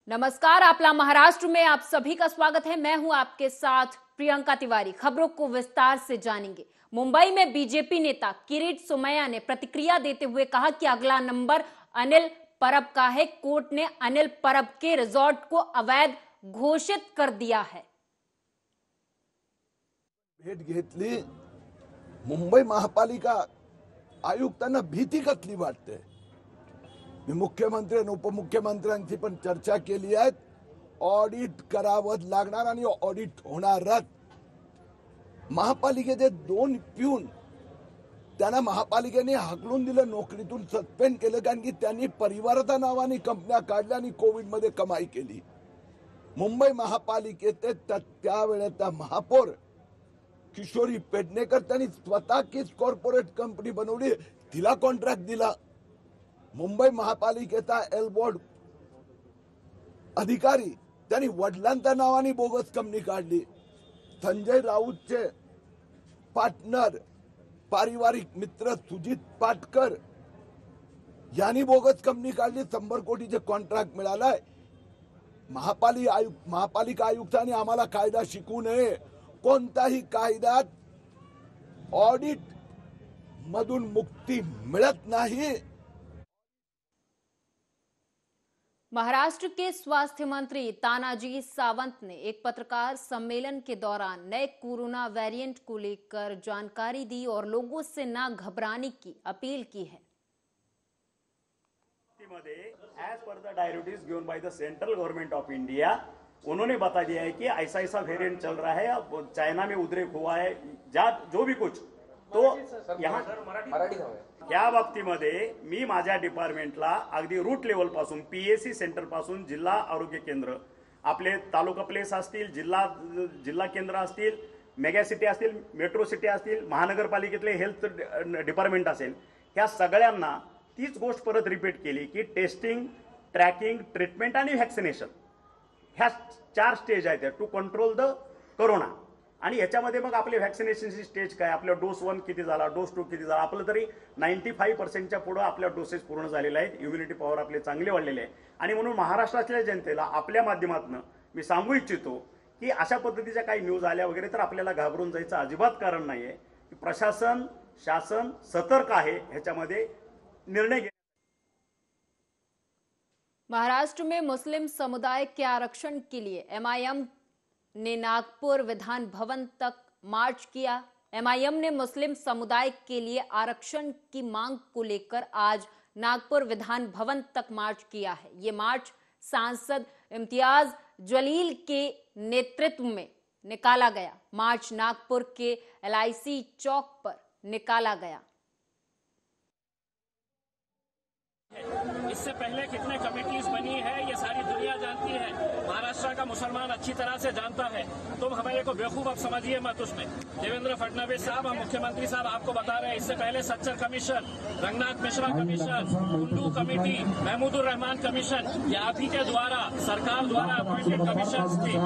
नमस्कार, आपला महाराष्ट्र में आप सभी का स्वागत है। मैं हूं आपके साथ प्रियंका तिवारी। खबरों को विस्तार से जानेंगे। मुंबई में बीजेपी नेता किरीट सोमैया ने प्रतिक्रिया देते हुए कहा कि अगला नंबर अनिल परब का है। कोर्ट ने अनिल परब के रिजॉर्ट को अवैध घोषित कर दिया है। भेट घेतली। मुंबई महापालिका आयुक्तांना भीती कसली वाटते? मी मुख्यमंत्री आणि उपमुख्यमंत्र्यांची पण चर्चा केली आहे। ऑडिट करावं लागणार आणि ऑडिट होणारच। महापालिकेचे 2 प्यून त्यांना महापालिकेने हाकलून दिलं, नोकरीतून सस्पेंड केलं, कारण की त्यांनी परिवाराच्या नावाने कंपन्या काढल्या आणि कोविड मध्ये कमाई केली। मुंबई महापालिकेचे त्यावेळेचा महापौर किशोरी पेडणेकर त्यांनी स्वतः कीच कॉर्पोरेट कंपनी बनवली, तिला कॉन्ट्रॅक्ट दिला। मुंबई महापालिकेचा एल बोर्ड अधिकारी त्यांनी वडिलांच्या नावाने बोगस कंपनी काढली। संजय राऊतचे पार्टनर पारिवारिक मित्र सुजित पाटकर यांनी बोगस कंपनी काढली। 100 कोटीचे कॉन्ट्रॅक्ट मिळालाय। महापालिका आयुक्तांनी आम्हाला कायदा शिकवू नये। कोणताही कायद्यात ऑडिट मधून मुक्ती मिळत नाही। महाराष्ट्र के स्वास्थ्य मंत्री तानाजी सावंत ने एक पत्रकार सम्मेलन के दौरान नए कोरोना वेरिएंट को लेकर जानकारी दी और लोगों से ना घबराने की अपील की है। As per the directives given by the central government of India, उन्होंने बता दिया है कि ऐसा ऐसा वेरिएंट चल रहा है, अब चाइना में उद्रेक हुआ है, जो भी कुछ तो यहाँ या बाबतीमध्ये मी माझ्या डिपार्टमेंटला अगदी रूट लेवल पासून पीएसी सेंटर पासून जिल्हा आरोग्य केंद्र, आपले तालुका प्लेस असतील, जिल्हा केंद्र असतील, मेगा सिटी असतील, मेट्रो सिटी असतील, महानगरपालिकेतले हेल्थ डिपार्टमेंट असेल, ह्या सगळ्यांना तीच गोष्ट परत रिपीट केली की टेस्टिंग, ट्रॅकिंग, ट्रीटमेंट आणि व्हॅक्सिनेशन ह्या 4 स्टेज आहेत टू कंट्रोल द कोरोना। आणि याच्यामध्ये मग आपले व्हॅक्सिनेशनची स्टेज काय, आपला डोस 1 किती झाला, डोस 2 किती झाला, आपलं तरी 95% पुढे आपल्या डोसेस पूर्ण झालेले आहेत। इम्युनिटी पॉवर आपले चांगले वाढलेले आहे। आणि म्हणून महाराष्ट्रातल्या जनतेला आपल्या माध्यमातून मी सांगू इच्छितो की अशा पद्धतीच्या काही न्यूज आल्या वगैरे तर आपल्याला घाबरून जायचं अजिबात कारण नाहीये। की प्रशासन, शासन सतर्क आहे ह्याच्यामध्ये निर्णय घे। महाराष्ट्र में मुस्लिम समुदाय के आरक्षण के लिए एमआईएम ने नागपुर विधान भवन तक मार्च किया। एमआईएम ने मुस्लिम समुदाय के लिए आरक्षण की मांग को लेकर आज नागपुर विधान भवन तक मार्च किया है। ये मार्च सांसद इम्तियाज जलील के नेतृत्व में निकाला गया। मार्च नागपुर के एलआईसी चौक पर निकाला गया। इससे पहले कितने कमेटीज बनी है ये सारी दुनिया जानती है। महाराष्ट्र का मुसलमान अच्छी तरह से जानता है। तुम हमारे को बेवकूफ अब समझिए मत उसमें। देवेंद्र फडणवीस साहब, हम मुख्यमंत्री साहब आपको बता रहे हैं, इससे पहले Sachar commission, Ranganath Mishra commission, Kundu committee, Mahmoodur Rahman commission, ये आप ही के द्वारा सरकार द्वारा अपॉइंटेड कमीशन थी।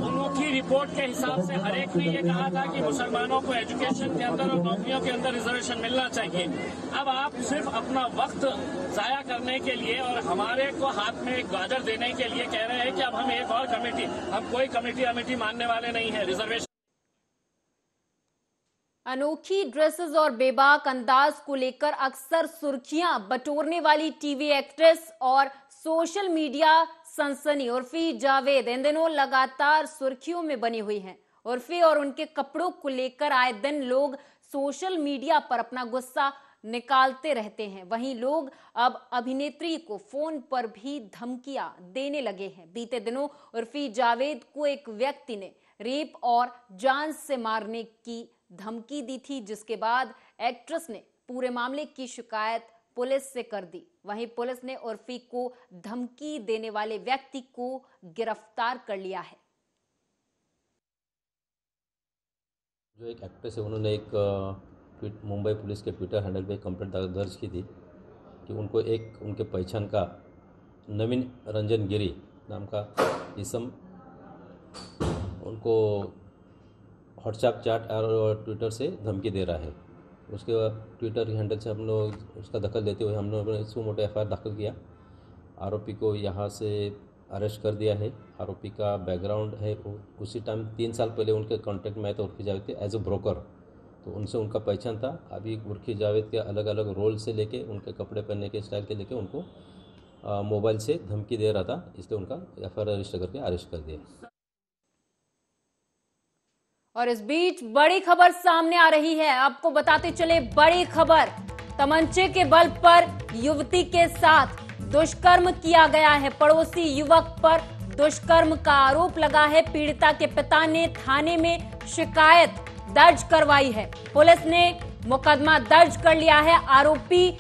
उनकी रिपोर्ट के हिसाब से हर एक ने ये कहा था कि मुसलमानों को एजुकेशन के अंदर और नौकरियों के अंदर रिजर्वेशन मिलना चाहिए। अब आप सिर्फ अपना वक्त जाया करने के लिए और हमारे को हाथ में एक गाजर देने के लिए कह रहे हैं कि अब हम एक और कमेटी, हम कोई कमेटी मानने वाले नहीं है। रिजर्वेशन अनोखी ड्रेसेस और बेबाक अंदाज को लेकर अक्सर सुर्खियां बटोरने वाली टीवी एक्ट्रेस और सोशल मीडिया सनसनी उर्फी जावेद इन दिनों लगातार सुर्खियों में बनी हुई हैं। उर्फी और उनके कपड़ों को लेकर आए दिन लोग सोशल मीडिया पर अपना गुस्सा निकालते रहते हैं। वहीं लोग अब अभिनेत्री को फोन पर भी धमकियां देने लगे हैं। बीते दिनों उर्फी जावेद को एक व्यक्ति ने रेप और जान से मारने की धमकी दी थी, जिसके बाद एक्ट्रेस ने पूरे मामले की शिकायत पुलिस से कर दी। वहीं पुलिस ने उर्फी को धमकी देने वाले व्यक्ति को गिरफ्तार कर लिया है। जो एक एक्ट्रेस है, उन्होंने एक मुंबई पुलिस के ट्विटर हैंडल पे कंप्लेंट दर्ज की थी कि उनको एक उनके पहचान का नवीन रंजन गिरी नाम का इसम उनको व्हाट्सएप चैट और ट्विटर से धमकी दे रहा है। उसके बाद ट्विटर हैंडल से हम लोग उसका दखल देते हुए हम लोगों ने सुमोटो एफआईआर दाखिल किया। आरोपी को यहाँ से अरेस्ट कर दिया है। आरोपी का बैकग्राउंड है उसी टाइम 3 साल पहले उनके कॉन्टेक्ट में आए थे उर्फी जावेद के एज ए ब्रोकर, तो उनसे उनका पहचान था। अभी उर्फी जावेद के अलग अलग रोल से लेके उनके कपड़े पहनने के स्टाइल के लेके उनको मोबाइल से धमकी दे रहा था, इसलिए उनका एफआईआर रजिस्टर करके अरेस्ट कर दिया। और इस बीच बड़ी खबर सामने आ रही है, आपको बताते चले बड़ी खबर। तमंचे के बल पर युवती के साथ दुष्कर्म किया गया है। पड़ोसी युवक पर दुष्कर्म का आरोप लगा है। पीड़िता के पिता ने थाने में शिकायत दर्ज करवाई है। पुलिस ने मुकदमा दर्ज कर लिया है। आरोपी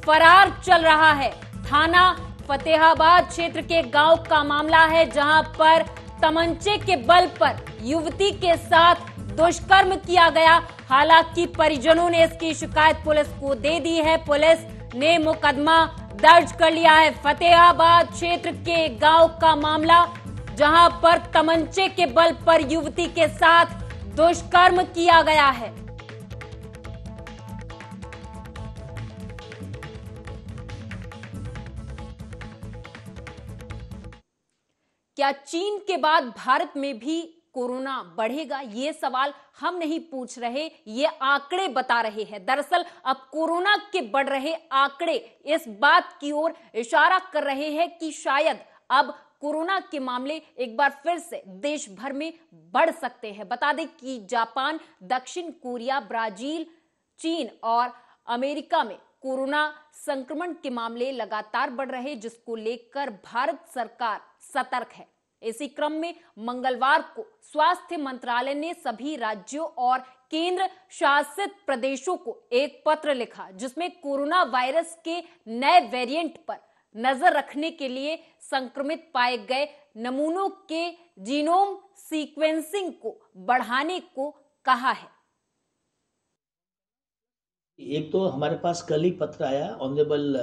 फरार चल रहा है। थाना फतेहाबाद क्षेत्र के गांव का मामला है, जहां पर तमंचे के बल पर युवती के साथ दुष्कर्म किया गया। हालांकि परिजनों ने इसकी शिकायत पुलिस को दे दी है। पुलिस ने मुकदमा दर्ज कर लिया है। फतेहाबाद क्षेत्र के गांव का मामला, जहां पर तमंचे के बल पर युवती के साथ दुष्कर्म किया गया है। क्या चीन के बाद भारत में भी कोरोना बढ़ेगा? ये सवाल हम नहीं पूछ रहे, ये आंकड़े बता रहे हैं। दरअसल अब कोरोना के बढ़ रहे आंकड़े इस बात की ओर इशारा कर रहे हैं कि शायद अब कोरोना के मामले एक बार फिर से देश भर में बढ़ सकते हैं। बता दें कि जापान, दक्षिण कोरिया, ब्राजील, चीन और अमेरिका में कोरोना संक्रमण के मामले लगातार बढ़ रहे, जिसको लेकर भारत सरकार सतर्क है। इसी क्रम में मंगलवार को स्वास्थ्य मंत्रालय ने सभी राज्यों और केंद्र शासित प्रदेशों को एक पत्र लिखा, जिसमें कोरोना वायरस के नए वेरिएंट पर नजर रखने के लिए संक्रमित पाए गए नमूनों के जीनोम सीक्वेंसिंग को बढ़ाने को कहा है। एक तो हमारे पास कल ही पत्र आया honourable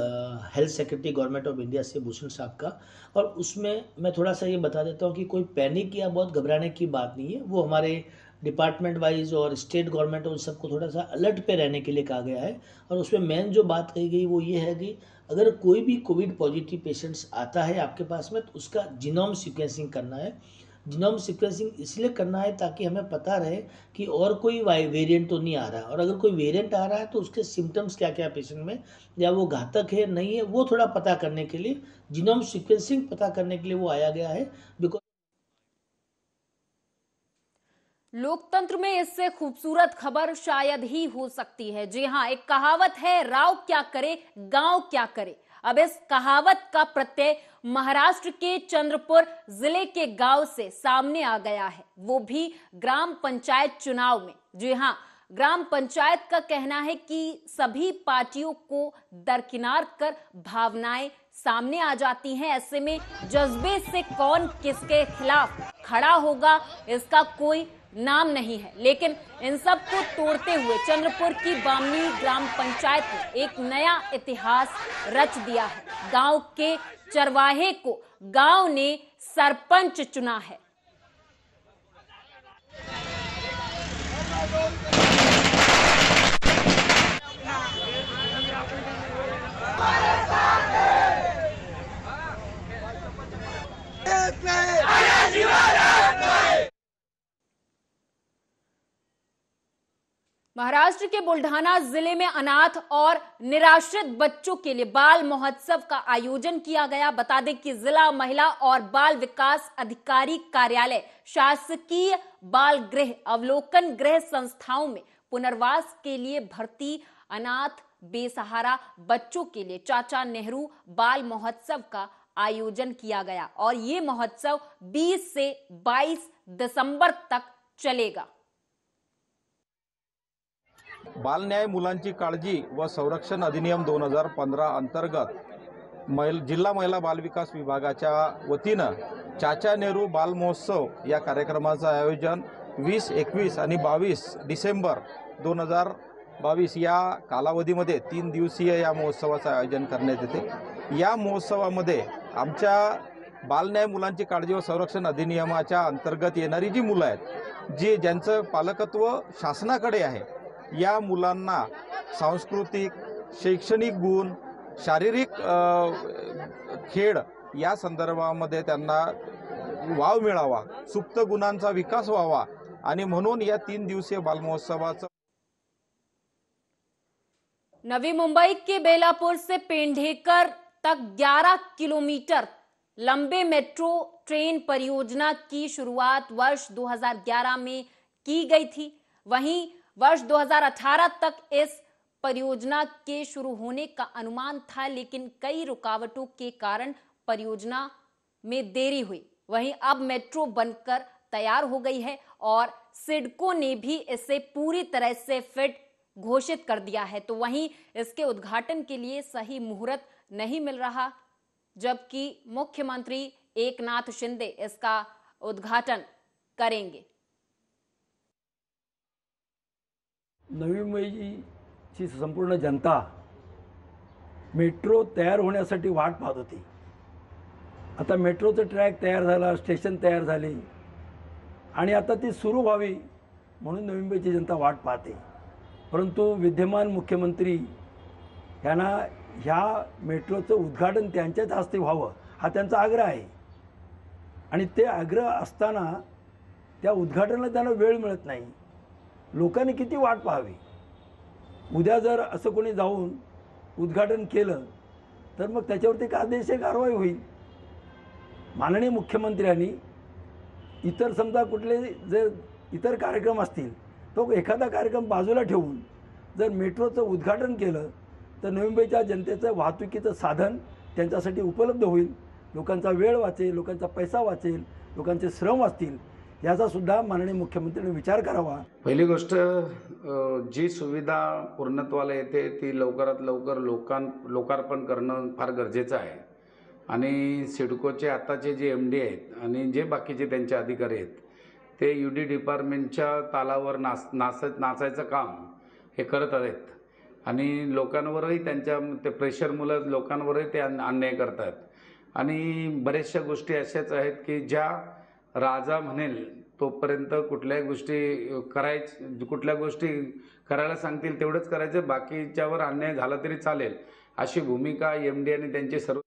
health secretary government of India से भूषण साहब का, और उसमें मैं थोड़ा सा ये बता देता हूँ कि कोई पैनिक या बहुत घबराने की बात नहीं है। वो हमारे डिपार्टमेंट वाइज और स्टेट गवर्नमेंट उन सबको थोड़ा सा अलर्ट पे रहने के लिए कहा गया है। और उसमें मेन जो बात कही गई वो ये है कि अगर कोई भी कोविड पॉजिटिव पेशेंट्स आता है आपके पास में, तो उसका जीनोम सीक्वेंसिंग करना है। जीनोम सीक्वेंसिंग इसलिए करना है ताकि हमें पता रहे कि और कोई वेरिएंट तो नहीं आ रहा है, और अगर कोई वेरिएंट आ रहा है तो उसके सिम्टम्स क्या क्या पेशेंट में, या वो घातक है नहीं है, वो थोड़ा पता करने के लिए जीनोम सीक्वेंसिंग पता करने के लिए वो आया गया है। बिकॉज लोकतंत्र में इससे खूबसूरत खबर शायद ही हो सकती है। जी हां, एक कहावत है, राव क्या करे गांव क्या करे। अब इस कहावत का प्रत्यय महाराष्ट्र के चंद्रपुर जिले के गांव से सामने आ गया है, वो भी ग्राम पंचायत चुनाव में। जी हां, ग्राम पंचायत का कहना है कि सभी पार्टियों को दरकिनार कर भावनाएं सामने आ जाती हैं। ऐसे में जज्बे से कौन किसके खिलाफ खड़ा होगा इसका कोई नाम नहीं है। लेकिन इन सब को तोड़ते हुए चंद्रपुर की बामनी ग्राम पंचायत ने एक नया इतिहास रच दिया है। गांव के चरवाहे को गांव ने सरपंच चुना है। महाराष्ट्र के बुल्ढाना जिले में अनाथ और निराश्रित बच्चों के लिए बाल महोत्सव का आयोजन किया गया। बता दें कि जिला महिला और बाल विकास अधिकारी कार्यालय शासकीय बाल गृह अवलोकन गृह संस्थाओं में पुनर्वास के लिए भर्ती अनाथ बेसहारा बच्चों के लिए चाचा नेहरू बाल महोत्सव का आयोजन किया गया, और ये महोत्सव 20 से 22 दिसंबर तक चलेगा। बाल न्याय मुलांची काळजी व संरक्षण अधिनियम 2015 अंतर्गत जिल्हा महिला बाल विकास विभागाच्या वतीनं चाचा नेहरू बाल महोत्सव या कार्यक्रमाचं आयोजन 20, 21 आणि 22 डिसेंबर 2022 या कालावधीमध्ये 3 दिवसीय या महोत्सवाचं आयोजन करण्यात येते। या महोत्सवामध्ये आमच्या बाल न्याय मुलांची काळजी व संरक्षण अधिनियमाच्या अंतर्गत येणारी जी मुलं आहेत, ज्यांचं पालकत्व शासनाकडे आहे, या मुलांना सांस्कृतिक, शैक्षणिक गुण, शारीरिक खेळ या संदर्भामध्ये त्यांना वाव मिळावा, सुप्त गुणांचा विकास व्हावा आणि म्हणून या 3 दिवसीय बालमहोत्सवाचं नवी मुंबई के बेलापुर से पेंढेकर तक 11 किलोमीटर लंबे मेट्रो ट्रेन परियोजना की शुरुआत वर्ष 2011 में की गई थी। वहीं वर्ष 2018 तक इस परियोजना के शुरू होने का अनुमान था, लेकिन कई रुकावटों के कारण परियोजना में देरी हुई। वहीं अब मेट्रो बनकर तैयार हो गई है और सिडको ने भी इसे पूरी तरह से फिट घोषित कर दिया है। तो वहीं इसके उद्घाटन के लिए सही मुहूर्त नहीं मिल रहा, जबकि मुख्यमंत्री एकनाथ शिंदे इसका उद्घाटन करेंगे। नवी मुंबईची संपूर्ण जनता मेट्रो तयार होण्यासाठी वाट पाहत होती। आता मेट्रोचं ट्रॅक तयार झाला, स्टेशन तयार झाले आणि आता ती सुरू व्हावी म्हणून नवी मुंबईची जनता वाट पाहते। परंतु विद्यमान मुख्यमंत्री यांना ह्या मेट्रोचं उद्घाटन त्यांच्याच हस्ते व्हावं हा त्यांचा आग्रह आहे आणि ते आग्रह असताना त्या उद्घाटनाला त्यांना वेळ मिळत नाही। लोकांनी किती वाट पाहावी। उद्या जर असं कोणी जाऊन उद्घाटन केलं तर मग त्याच्यावरती कायदेशीर कारवाई होईल। माननीय मुख्यमंत्र्यांनी इतर समजा कुठले जर इतर कार्यक्रम असतील तो एखादा कार्यक्रम बाजूला ठेवून जर मेट्रोचं उद्घाटन केलं तर नवी मुंबईच्या जनतेचं वाहतुकीचं साधन त्यांच्यासाठी उपलब्ध होईल। लोकांचा वेळ वाचेल, लोकांचा पैसा वाचेल, लोकांचे श्रम वाचतील। याचा सुद्धा माननीय मुख्यमंत्र्यांनी विचार करावा। पहिली गोष्ट, जी सुविधा पूर्णत्वाला येते ती लवकरात लवकर लोकार्पण करणं फार गरजेचं आहे आणि सिडकोचे आताचे जे MD आहेत आणि जे बाकीचे त्यांचे अधिकारी आहेत ते UD डिपार्टमेंटच्या तालावर नाचायचं काम हे करत आहेत आणि लोकांवरही त्यांच्या ते प्रेशरमुळे लोकांवरही ते अन्याय करतात आणि बऱ्याचशा गोष्टी अशाच आहेत की ज्या राजा म्हणेल तोपर्यंत कुठल्या गोष्टी करायला सांगतील तेवढंच करायचं, बाकीच्यावर अन्याय झाला तरी चालेल अशी भूमिका MD आणि त्यांचे सर्व।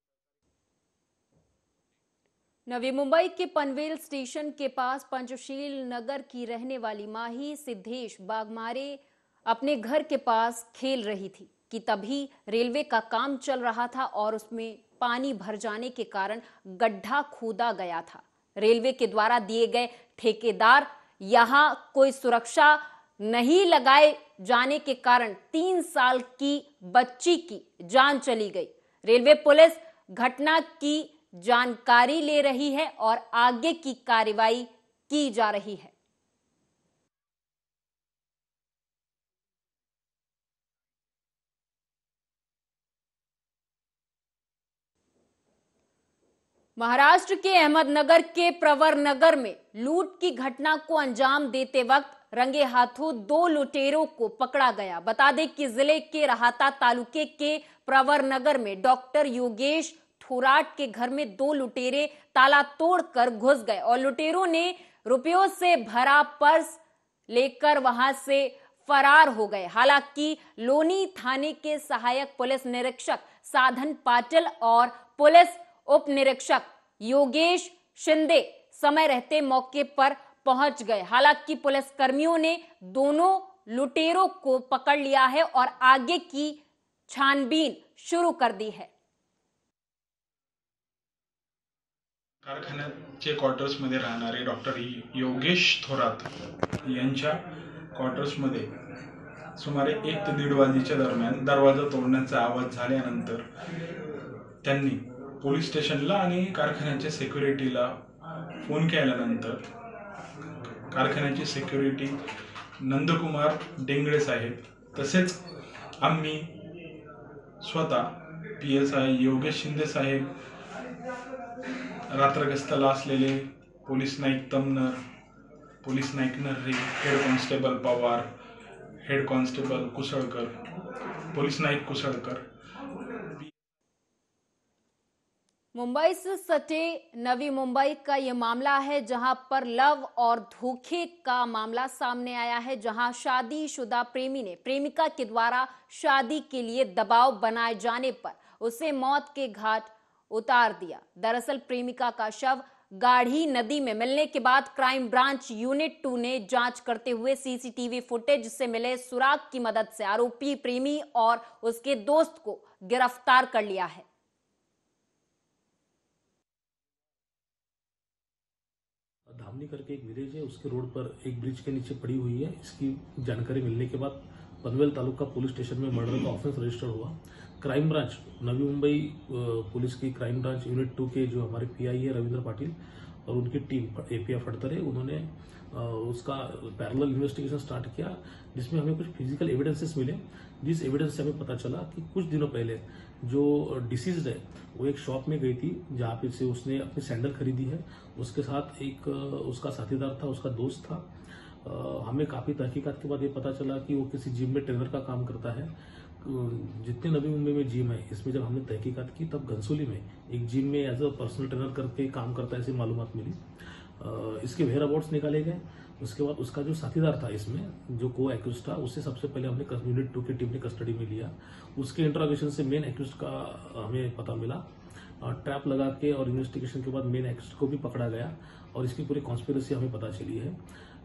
नवी मुंबई के पनवेल स्टेशन के पास पंचशील नगर की रहने वाली माही सिद्धेश बागमारे अपने घर के पास खेल रही थी कि तभी रेलवे का काम चल रहा था और उसमें पानी भर जाने के कारण गड्ढा खोदा गया था। रेलवे के द्वारा दिए गए ठेकेदार यहां कोई सुरक्षा नहीं लगाए जाने के कारण 3 साल की बच्ची की जान चली गई। रेलवे पुलिस घटना की जानकारी ले रही है और आगे की कार्रवाई की जा रही है। महाराष्ट्र के अहमदनगर के प्रवर नगर में लूट की घटना को अंजाम देते वक्त रंगे हाथों 2 लुटेरों को पकड़ा गया। बता दें कि जिले के रहाता तालुके के प्रवर नगर में डॉक्टर योगेश थोराट के घर में 2 लुटेरे ताला तोड़कर घुस गए और लुटेरों ने रुपयों से भरा पर्स लेकर वहां से फरार हो गए। हालांकि लोनी थाने के सहायक पुलिस निरीक्षक साधन पाटिल और पुलिस उप निरीक्षक योगेश शिंदे समय रहते मौके पर पहुंच गए। हालांकि पुलिस कर्मियों ने दोनों लुटेरों को पकड़ लिया है और आगे की छानबीन शुरू कर दी है। कारखान्याचे क्वार्टर्समध्ये राहणारे डॉक्टर योगेश थोरात यांच्या क्वार्टर्समध्ये सुमारे 1 ते 1:30 वाजेच्या दरम्यान दरवाजा तोडण्याचा आवाज झाल्यानंतर त्यांनी पोलीस स्टेशनला आणि कारखान्याच्या सिक्युरिटीला फोन केल्यानंतर कारखान्याचे सिक्युरिटी नंदकुमार डेंगळे साहेब तसेच आम्ही स्वतः PSI योगेश शिंदे साहेब, रात्र गस्तीला असलेले police Naik Tamnar, police Naik Narre, head constable Pawar, head constable Kusalkar, police Naik Kusalkar. Mumbai से सटे नवी मुंबई का यह मामला है जहां पर लव और धोखे का मामला सामने आया है, जहां शादीशुदा प्रेमी ने प्रेमिका के द्वारा शादी के लिए दबाव बनाए जाने पर उसे मौत के घाट उतार दिया। दरअसल प्रेमिका का शव गाढ़ी नदी में मिलने के बाद क्राइम ब्रांच यूनिट 2 ने जांच करते हुए सीसीटीवी फुटेज से मिले सुराग की मदद से आरोपी प्रेमी और उसके दोस्त को गिरफ्तार कर लिया है। धामनी करके एक विलेज है, उसके रोड पर एक ब्रिज के नीचे पड़ी हुई है। इसकी जानकारी मिलने के बाद पनवेल तालुका पुलिस स्टेशन में मर्डर का ऑफेंस रजिस्टर हुआ। Crime branch Navi Mumbai police की क्राइम ब्रांच यूनिट 2 के जो हमारे पीआई है रविंद्र पाटिल और उनकी टीम एपीआई फड़तरे, उन्होंने उसका पैरेलल इन्वेस्टिगेशन स्टार्ट किया, जिसमें हमें कुछ फिजिकल एविडेंसेस मिले। जिस एविडेंस से हमें पता चला कि कुछ दिनों पहले जो डिसीज्ड है वो एक शॉप में गई थी जहाँ पे से उसने अपनी सैंडल खरीदी है। उसके साथ एक उसका साथीदार था, उसका दोस्त था। हमें काफ़ी तहकीकात के बाद ये पता चला कि वो किसी जिम में ट्रेनर का काम करता है। जितने नवी मुंबई में जिम है, इसमें जब हमने तहकीकात की तब घनसोली में एक जिम में एज अ पर्सनल ट्रेनर करके काम करता है, ऐसी मालूमात मिली। इसके वेयर अबाउट्स निकाले गए। उसके बाद उसका जो साथीदार था इसमें, जो को एक्यूज था, उससे सबसे पहले हमने यूनिट 2 की टीम ने कस्टडी में लिया। उसके इंट्रोगेशन से मेन एक्यूज का हमें पता मिला। ट्रैप लगा के और इन्वेस्टिगेशन के बाद मेन एक्यूज को भी पकड़ा गया और इसकी पूरी कॉन्स्पिरेसी हमें पता चली है।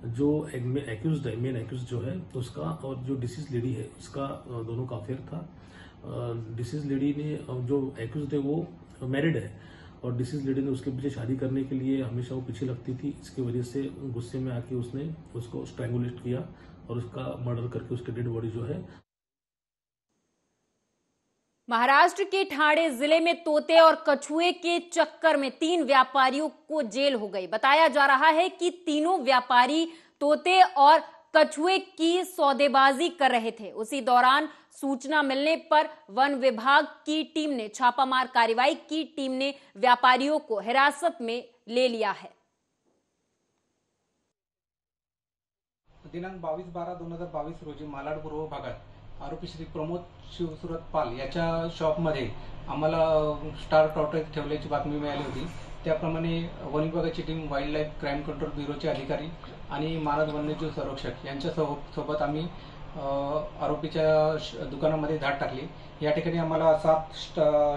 जो एक्यूज है, मेन एक्यूज जो है उसका और जो डिसीज लेडी है उसका दोनों का अफेयर था। डिसीज लेडी ने, जो एक्यूज है वो मैरिड है और डिसीज लेडी ने उसके पीछे शादी करने के लिए हमेशा वो पीछे लगती थी। इसकी वजह से गुस्से में आके उसने उसको स्ट्रैंगुलेट किया और उसका मर्डर करके उसकी डेड बॉडी जो है। महाराष्ट्र के ठाणे जिले में तोते और कछुए के चक्कर में 3 व्यापारियों को जेल हो गई। बताया जा रहा है कि तीनों व्यापारी तोते और कछुए की सौदेबाजी कर रहे थे। उसी दौरान सूचना मिलने पर वन विभाग की टीम ने छापामार कार्रवाई की। टीम ने व्यापारियों को हिरासत में ले लिया है। दिनांक 22/12/2022 रोजी मालाड पूर्व भागात आरोपी श्री प्रमोद शिवसुरत पाल याच्या शॉपमध्ये आम्हाला स्टार टॉर्टॉइज ठेवल्याची बातमी मिळाली होती। त्याप्रमाणे वन विभागाची team, wild life crime control ब्युरोचे अधिकारी आणि मानद वन्यजीव संरक्षक यांच्या सोबत आम्ही आरोपीच्या दुकानामध्ये धाड टाकली। या ठिकाणी आम्हाला 7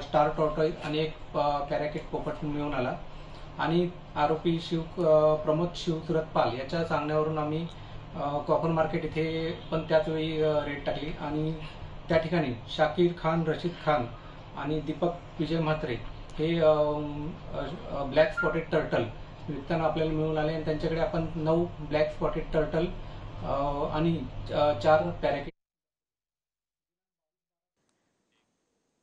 स्टार टॉर्टॉइज आणि 1 पॅराकिट पोपट मिळून आला आणि आरोपी प्रमोद शिवसुरत पाल याच्या सांगण्यावरून आम्ही कॉपर मार्केट इथे पण त्याच वेळी रेड टाकली आणि त्या ठिकाणी शाकीर खान, रशीद खान आणि दीपक विजय म्हात्रे हे ब्लॅक स्पॉटेड टर्टल विकताना आपल्याला मिळून आले आणि त्यांच्याकडे आपण 9 ब्लॅक स्पॉटेड टर्टल आणि 4 पॅराकिट।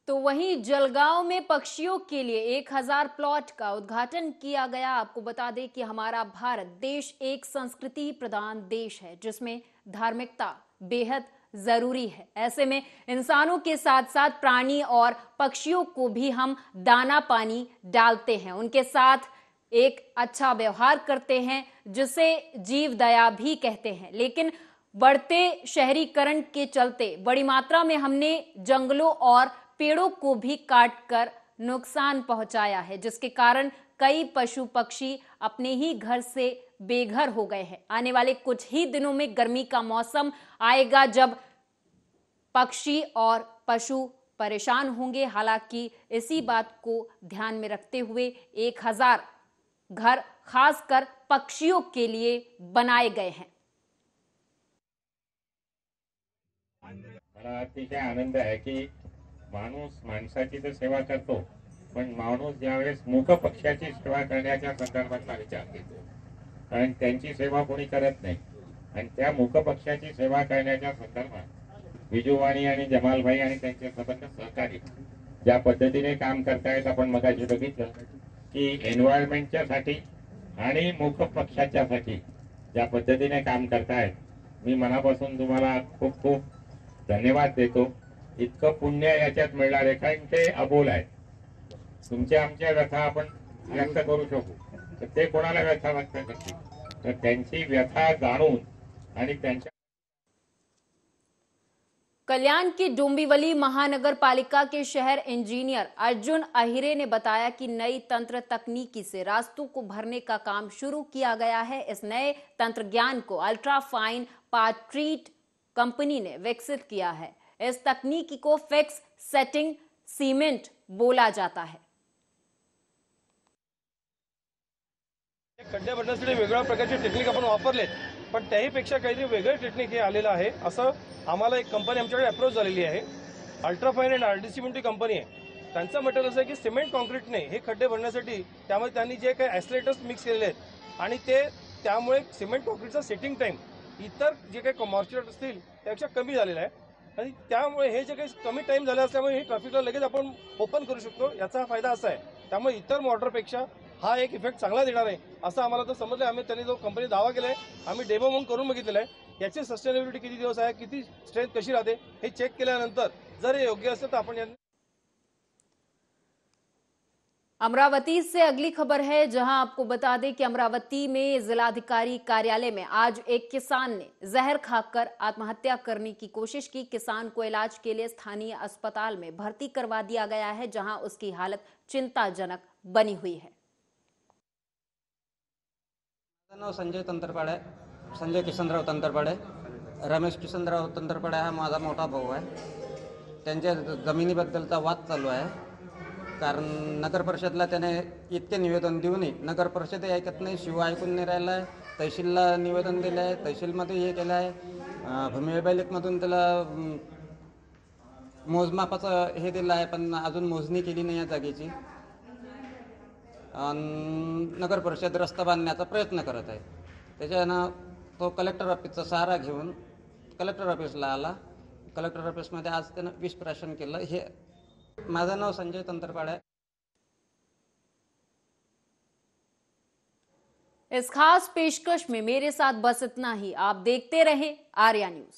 तो वहीं जलगांव में पक्षियों के लिए 1000 प्लॉट का उद्घाटन किया गया। आपको बता दें कि हमारा भारत देश एक संस्कृति प्रधान देश है जिसमें धार्मिकता बेहद जरूरी है। ऐसे में इंसानों के साथ साथ प्राणी और पक्षियों को भी हम दाना पानी डालते हैं, उनके साथ एक अच्छा व्यवहार करते हैं, जिसे जीव दया भी कहते हैं। लेकिन बढ़ते शहरीकरण के चलते बड़ी मात्रा में हमने जंगलों और पेड़ों को भी काटकर नुकसान पहुंचाया है, जिसके कारण कई पशु पक्षी अपने ही घर से बेघर हो गए हैं। आने वाले कुछ ही दिनों में गर्मी का मौसम आएगा जब पक्षी और पशु परेशान होंगे। हालांकि इसी बात को ध्यान में रखते हुए 1000 घर खासकर पक्षियों के लिए बनाए गए हैं। मला अतिशय आनंद आहे की माणूस माणसाची तर सेवा करतो, पण माणूस ज्यावेळेस मूक पक्ष्याची सेवा करण्याच्या संदर्भातला विचार करतो, कारण त्यांची सेवा कोणी करत नाही आणि त्या मूक पक्ष्याची सेवा करण्याच्या संदर्भात विजूवाणी आणि जमालभाई आणि त्यांचे संबंध सहकारी ज्या पद्धतीने काम करतायत, आपण मगाशी बघितलं की एन्व्हायरमेंटच्या साठी आणि मूक पक्ष्याच्यासाठी ज्या पद्धतीने काम करतायत, मी मनापासून तुम्हाला खूप खूप धन्यवाद देतो। इतकं पुण्य याच्यात मिळणार आहे, कारण ते अबोल आहे। तुमच्या आमच्या व्यथा आपण व्यक्त करू शकू, तर ते कोणाला व्यथा व्यक्त करतील, तर त्यांची व्यथा जाणून आणि त्यांच्या कल्याण की डोंबिवली महानगर पालिका के शहर इंजीनियर अर्जुन अहिरे ने बताया कि नई तंत्र तकनीकी से रास्तों को भरने का काम शुरू किया गया है। इस नए तंत्र ज्ञान को ultra fine part treat company ने विकसित किया है। इस तकनीकी को फिक्स सेटिंग सीमेंट बोला जाता है। खड्डे भरण्यासाठी वेगवेगळ्या प्रकारचे टेक्निक आपण वापरले, पण त्याहीपेक्षा काहीतरी वेगळं टेक्निक हे आलेलं आहे असं आम्हाला एक कंपनी आमच्याकडे अप्रोच झालेली आहे. अल्ट्राफाईन अँड आरडीसी म्हणून ती कंपनी आहे. त्यांचं मटेरियल असं आहे की सिमेंट कॉन्क्रीटने हे खड्डे भरण्यासाठी त्यामध्ये त्यांनी जे काही ॲस्लेटर्स मिक्स केलेले आहेत आणि ते त्यामुळे सिमेंट कॉन्क्रीटचा सेटिंग टाईम इतर जे काही मॉर्चर असतील त्यापेक्षा कमी झालेला आहे आणि त्यामुळे हे जे काही कमी टाईम झाला असल्यामुळे हे ट्रॅफिकला लगेच आपण ओपन करू शकतो. याचा फायदा असा आहे. त्यामुळे इतर मॉर्टरपेक्षा हा एक इफेक्ट चांगला देणार आहे असं आम्हाला तर समजलं. आम्ही त्यांनी जो कंपनी दावा केला आहे आम्ही डेमो म्हणून करून बघितलेला आहे. याची सस्टेनेबिलिटी किती दिवस आहे, किती स्ट्रेंथ कशी राहते हे चेक केल्यानंतर जर हे योग्य असेल तर आपण अमरावती से अगली खबर है, जहां आपको बता दें कि अमरावती में जिलाधिकारी कार्यालय में आज एक किसान ने जहर खाकर आत्महत्या करने की कोशिश की. किसान को इलाज के लिए स्थानीय अस्पताल में भर्ती करवा दिया गया है, जहां उसकी हालत चिंताजनक बनी हुई है. माझं नाव संजय तंत्रपाडे, संजय किसनराव तंत्रपाडे. रमेश किसनराव तंत्रपाडे हा माझा मोठा भाऊ आहे. त्यांच्या जमिनीबद्दलचा वाद चालू आहे. कारण नगर परिषदला त्याने इतके निवेदन देऊनही नगर परिषद ऐकत नाही. शिव ऐकून नाही राहिला आहे. तहसीलला निवेदन दिलं आहे, तहसीलमध्ये हे केलं आहे. भूमी अभिलेखमधून त्याला मोजमापाचं हे दिलं आहे, पण अजून मोजणी केली नाही या जागेची. नगर परिषद रस्ता बांधण्याचा प्रयत्न करत आहे. त्याच्यानं तो कलेक्टर ऑफिसचा सहारा घेऊन कलेक्टर ऑफिसला आला. कलेक्टर ऑफिसमध्ये आज त्यानं विषप्राशन केलं. हे माझं नाव संजय तंत्रपाडे. इस खास पेशकश में मेरे साथ बस इतना ही. आप देखते रहें आर्या न्यूज.